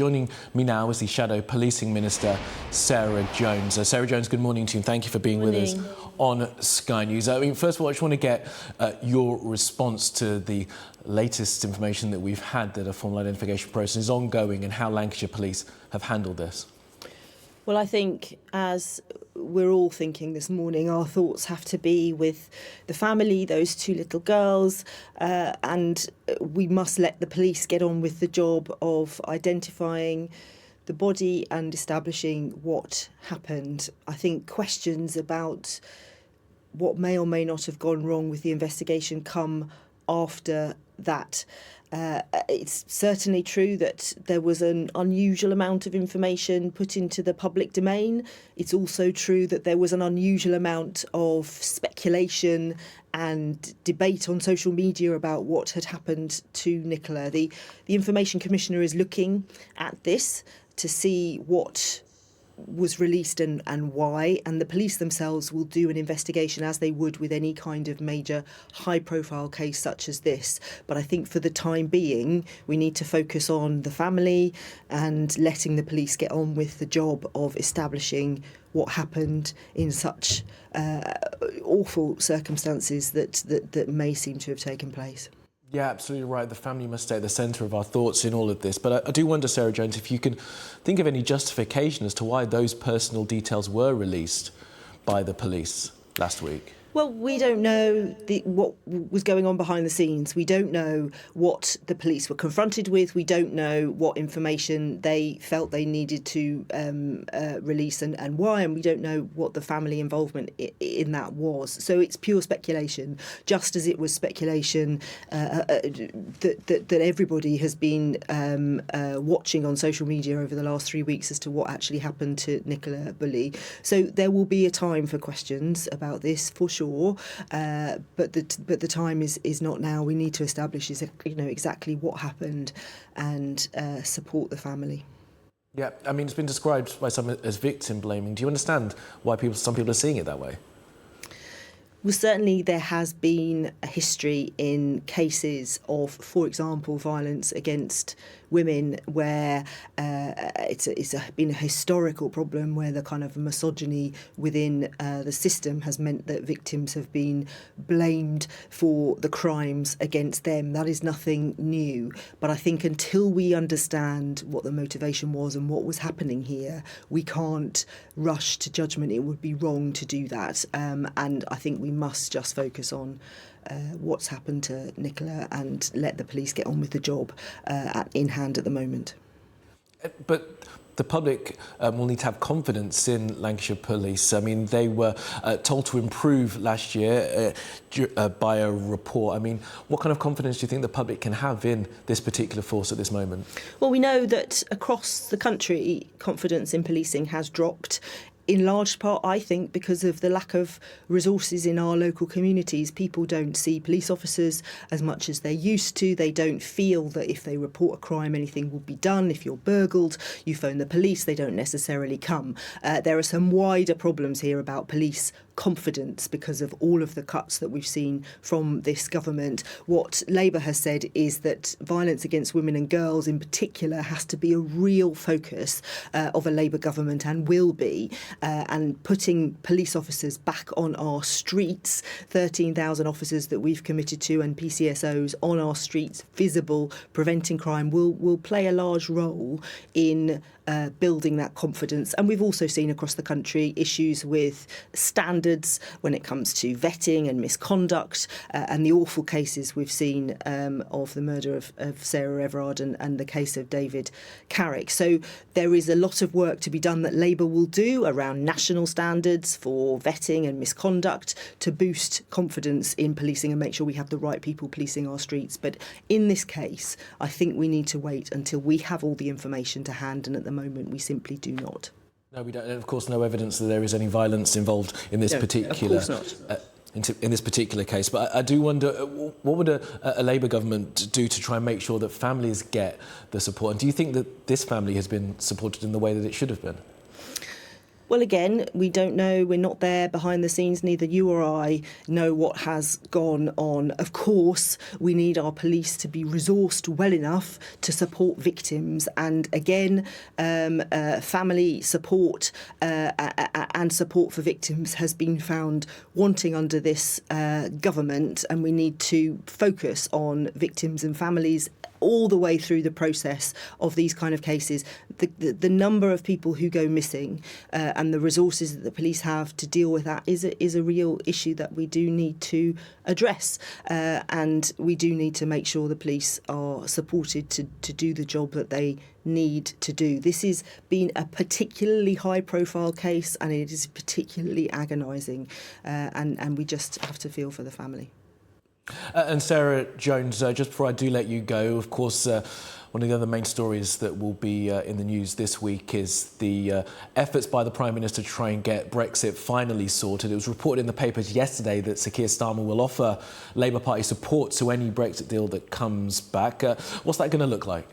Joining me now is the Shadow Policing Minister, Sarah Jones. Sarah Jones, good morning to you and thank you for being with us on Sky News. I mean, first of all, I just want to get your response to the latest information that we've had that a formal identification process is ongoing and how Lancashire Police have handled this. Well, I think as we're all thinking this morning, our thoughts have to be with the family, those two little girls, and we must let the police get on with the job of identifying the body and establishing what happened. I think questions about what may or may not have gone wrong with the investigation come after that. It's certainly true that there was an unusual amount of information put into the public domain. It's also true that there was an unusual amount of speculation and debate on social media about what had happened to Nicola. The Information Commissioner is looking at this to see what was released and why, and the police themselves will do an investigation as they would with any kind of major high-profile case such as this. But I think for the time being, we need to focus on the family and letting the police get on with the job of establishing what happened in such awful circumstances that may seem to have taken place. Yeah, absolutely right. The family must stay at the centre of our thoughts in all of this. But I do wonder, Sarah Jones, if you can think of any justification as to why those personal details were released by the police last week. Well, we don't know what was going on behind the scenes. We don't know what the police were confronted with. We don't know what information they felt they needed to release and why. And we don't know what the family involvement in that was. So it's pure speculation, just as it was speculation that everybody has been watching on social media over the last 3 weeks as to what actually happened to Nicola Bulley. So there will be a time for questions about this, for sure. But the time is not now. We need to establish exactly what happened and support the family. Yeah, I mean, it's been described by some as victim blaming. Do you understand why some people are seeing it that way? Well, certainly there has been a history in cases of, for example, violence against women where it's been a historical problem where the kind of misogyny within the system has meant that victims have been blamed for the crimes against them. That is nothing new. But I think until we understand what the motivation was and what was happening here, we can't rush to judgment. It would be wrong to do that. And I think we must just focus on what's happened to Nicola and let the police get on with the job in hand at the moment. But the public will need to have confidence in Lancashire Police. I mean, they were told to improve last year by a report. I mean, what kind of confidence do you think the public can have in this particular force at this moment? Well, we know that across the country, confidence in policing has dropped. In large part, I think, because of the lack of resources in our local communities. People don't see police officers as much as they used to. They don't feel that if they report a crime, anything will be done. If you're burgled, you phone the police, they don't necessarily come. There are some wider problems here about police confidence because of all of the cuts that we've seen from this government. What Labour has said is that violence against women and girls in particular has to be a real focus of a Labour government and will be. And putting police officers back on our streets, 13,000 officers that we've committed to and PCSOs on our streets, visible, preventing crime, will play a large role in building that confidence. And we've also seen across the country issues with standards when it comes to vetting and misconduct and the awful cases we've seen of the murder of Sarah Everard and the case of David Carrick. So there is a lot of work to be done that Labour will do around national standards for vetting and misconduct to boost confidence in policing and make sure we have the right people policing our streets. But in this case, I think we need to wait until we have all the information to hand, and at the moment we simply do not. No, we don't. And of course, no evidence that there is any violence involved in this particular. Of course not. In this particular case. But I do wonder, what would a Labour government do to try and make sure that families get the support? And do you think that this family has been supported in the way that it should have been? Well, again, we don't know. We're not there behind the scenes. Neither you or I know what has gone on. Of course, we need our police to be resourced well enough to support victims. And again, family support and support for victims has been found wanting under this government. And we need to focus on victims and families all the way through the process of these kind of cases. The number of people who go missing and the resources that the police have to deal with that is a real issue that we do need to address. And we do need to make sure the police are supported to do the job that they need to do. This has been a particularly high-profile case, and it is particularly agonising. And we just have to feel for the family. And Sarah Jones, just before I do let you go, of course, one of the other main stories that will be in the news this week is the efforts by the Prime Minister to try and get Brexit finally sorted. It was reported in the papers yesterday that Sir Keir Starmer will offer Labour Party support to any Brexit deal that comes back. What's that going to look like?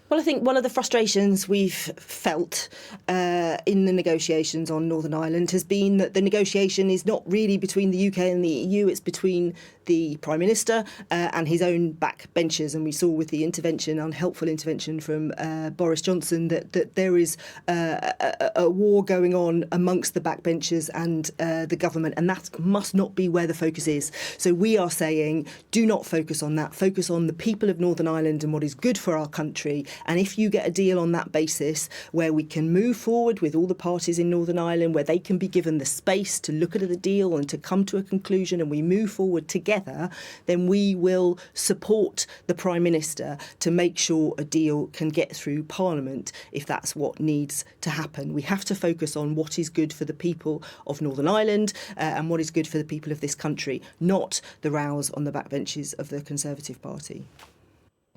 Well, I think one of the frustrations we've felt in the negotiations on Northern Ireland has been that the negotiation is not really between the UK and the EU, it's between the Prime Minister and his own backbenchers. And we saw with the intervention, unhelpful intervention from Boris Johnson, that there is a war going on amongst the backbenchers and the government, and that must not be where the focus is. So we are saying, do not focus on that. Focus on the people of Northern Ireland and what is good for our country. And if you get a deal on that basis, where we can move forward with all the parties in Northern Ireland, where they can be given the space to look at the deal and to come to a conclusion, and we move forward together, then we will support the Prime Minister to make sure a deal can get through Parliament if that's what needs to happen. We have to focus on what is good for the people of Northern Ireland and what is good for the people of this country, not the rows on the backbenches of the Conservative Party.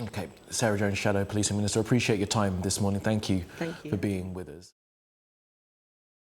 OK, Sarah Jones, Shadow Policing Minister, appreciate your time this morning. Thank you for being with us.